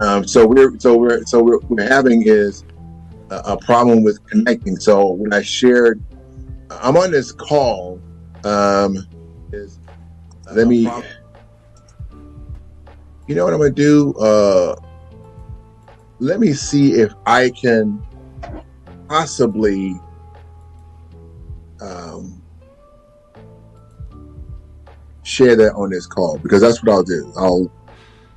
We're having is a problem with connecting. So when I shared, I'm on this call. Is let me. You know what I'm gonna do? Let me see if I can possibly share that on this call, because that's what I'll do. I'll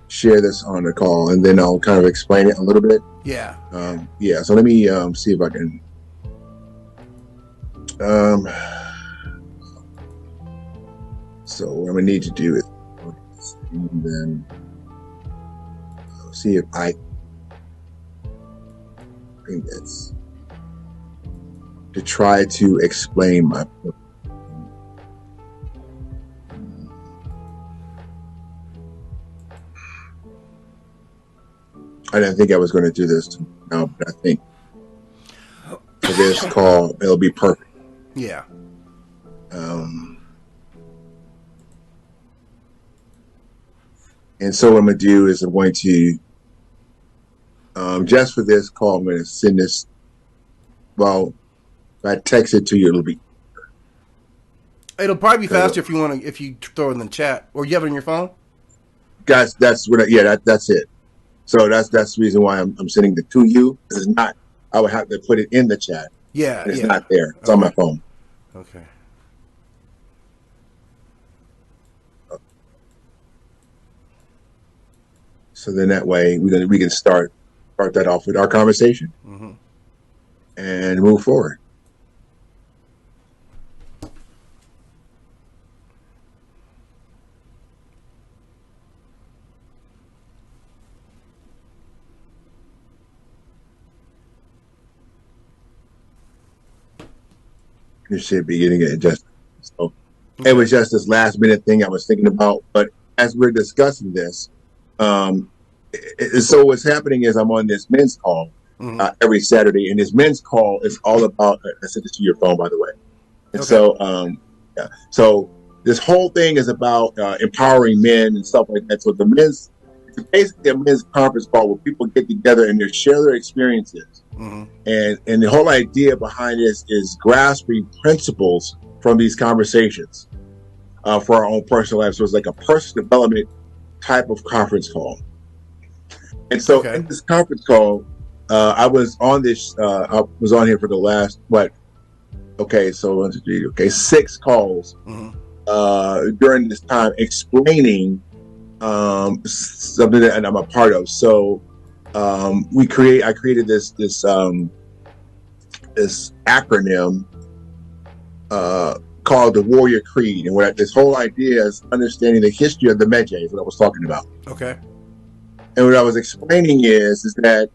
share this on the call and then I'll kind of explain it a little bit. Yeah. Yeah. So let me see if I can. So what I'm gonna need to do is, and then see if I bring this to try to explain my point. I didn't think I was going to do this now, but I think for this call it'll be perfect. Yeah. And so what I'm going to do is I'm going to, just for this call, I'm going to send this, well, if I text it to you, it'll be. It'll probably be faster if you throw it in the chat, or you have it on your phone. Guys, that's what. That's it. So that's the reason why I'm sending it to you. It's not. I would have to put it in the chat. Yeah, it's not there. It's on my phone. Okay. So then that way we can start that off with our conversation and move forward. You should be getting it adjusted. So it was just this last minute thing I was thinking about. But as we're discussing this, so what's happening is I'm on this men's call every Saturday, and this men's call is all about. I sent this to your phone, by the way. And so this whole thing is about empowering men and stuff like that. So it's basically a men's conference call where people get together and they share their experiences. And the whole idea behind this is grasping principles from these conversations for our own personal life. So it's like a personal development type of conference call. And so in this conference call, I was on this. I was on here for the last 6 calls during this time, explaining something that I'm a part of. So I created this acronym called the Warrior Creed, and what this whole idea is understanding the history of the Medjay is what I was talking about. Okay. And what I was explaining is that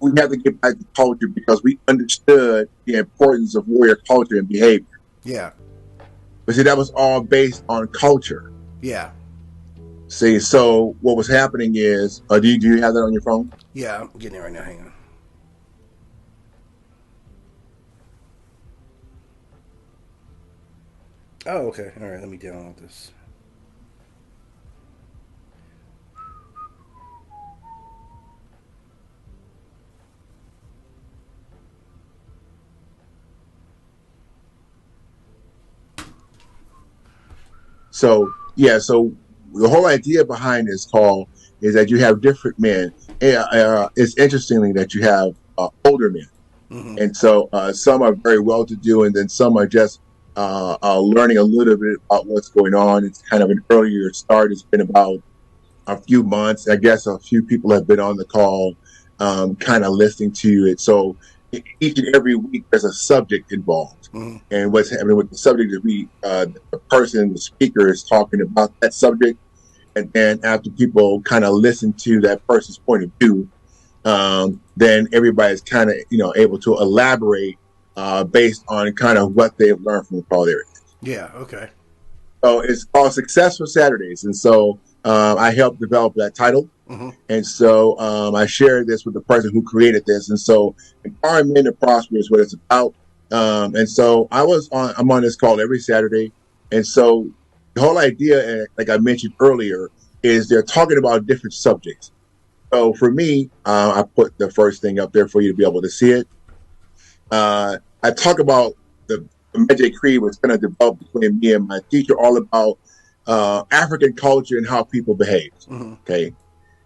we have to get back to culture, because we understood the importance of warrior culture and behavior. Yeah. But see, that was all based on culture. Yeah. See, so what was happening is, do you have that on your phone? Yeah, I'm getting it right now. Hang on. Oh, okay. All right, let me download this. So the whole idea behind this call is that you have different men. It's interestingly that you have older men, and so some are very well-to-do, and then some are just learning a little bit about what's going on. It's kind of an earlier start. It's been about a few months. I guess a few people have been on the call, kind of listening to it. So each and every week there's a subject involved. And what's happening with the subject is the speaker is talking about that subject. And then after people kind of listen to that person's point of view, then everybody's kind of, able to elaborate based on kind of what they've learned from the call area. Yeah, okay. So it's called Successful Saturdays. And so I helped develop that title. And so I shared this with the person who created this. And so empowering men to prosper is what it's about. And so I'm on this call every Saturday. And so the whole idea, like I mentioned earlier, is they're talking about different subjects. So for me, I put the first thing up there for you to be able to see it. I talk about the Medjay Creed was kind of developed between me and my teacher, all about African culture and how people behave. Mm-hmm. Okay,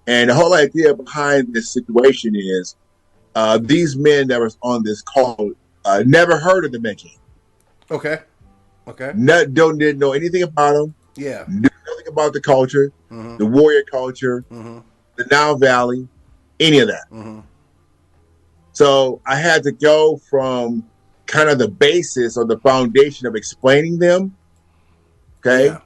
and the whole idea behind this situation is these men that was on this call never heard of the Medjay. Okay. Okay. Didn't know anything about them. Yeah. Knew nothing about the culture, Mm-hmm. the warrior culture, Mm-hmm. the Nile Valley, any of that. Mm-hmm. So I had to go from kind of the basis or the foundation of explaining them, okay, Yeah.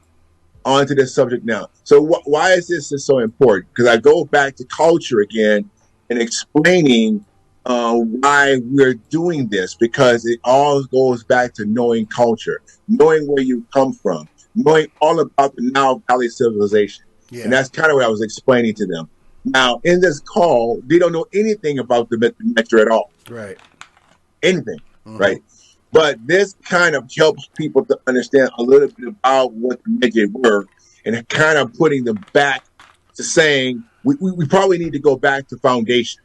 onto this subject now. So why is this so important? Because I go back to culture again and explaining why we're doing this, because it all goes back to knowing culture, knowing where you come from, knowing all about the Nile Valley civilization. Yeah. And that's kind of what I was explaining to them. Now, in this call, they don't know anything about the Metro at all. Right. Anything, Mm-hmm. right? But this kind of helps people to understand a little bit about what the Medjay were, and kind of putting them back to saying we probably need to go back to foundation.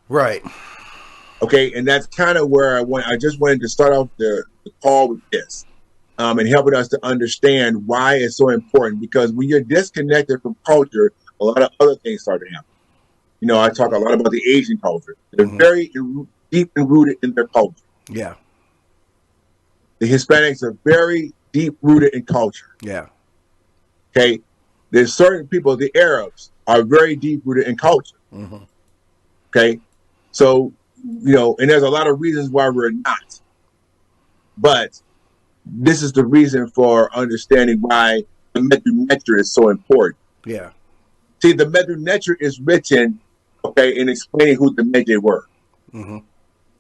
Right. Okay, and that's kind of where I just wanted to start off the call with this, and helping us to understand why it's so important. Because when you're disconnected from culture, a lot of other things start to happen. You know, I talk a lot about the Asian culture. They're Mm-hmm. very deep and rooted in their culture. Yeah. The Hispanics are very deep rooted in culture. Yeah. Okay, there's certain people, the Arabs, are very deep rooted in culture. Mm-hmm. Okay, so you know, and there's a lot of reasons why we're not, but this is the reason for understanding why the Medu Neter is so important. Yeah. See, the Medu Neter is written, okay, in explaining who the Medjay were. Mm-hmm.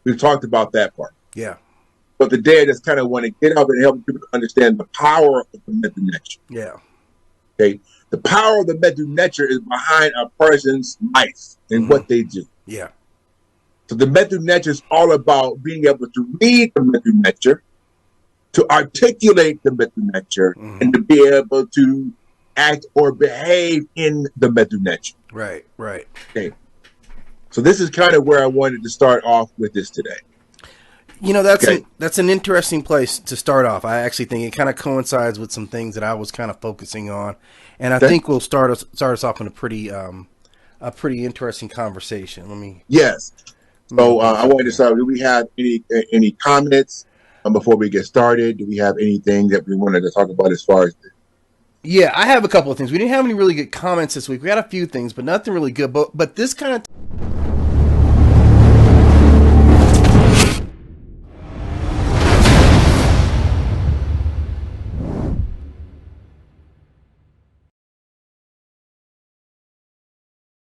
We've talked about that part. Yeah. But today I just kind of want to get up and help people to understand the power of the Medu Neter. Yeah. Okay, the power of the Medu Neter is behind a person's life and Mm-hmm. what they do. Yeah. So the Medu Neter is all about being able to read the Medu Neter, to articulate the Medu Neter, Mm-hmm. and to be able to act or behave in the Medu Neter. Right. Right. Okay. So this is kind of where I wanted to start off with this today. You know, that's Okay. that's an interesting place to start off. I actually think it kind of coincides with some things that I was kind of focusing on, and I Okay. think we'll start us off in a pretty interesting conversation. Let me. Yes. So I wanted to start. Do we have any comments before we get started? Do we have anything that we wanted to talk about as far as? Yeah, I have a couple of things. We didn't have any really good comments this week. We had a few things, but nothing really good. But this kind of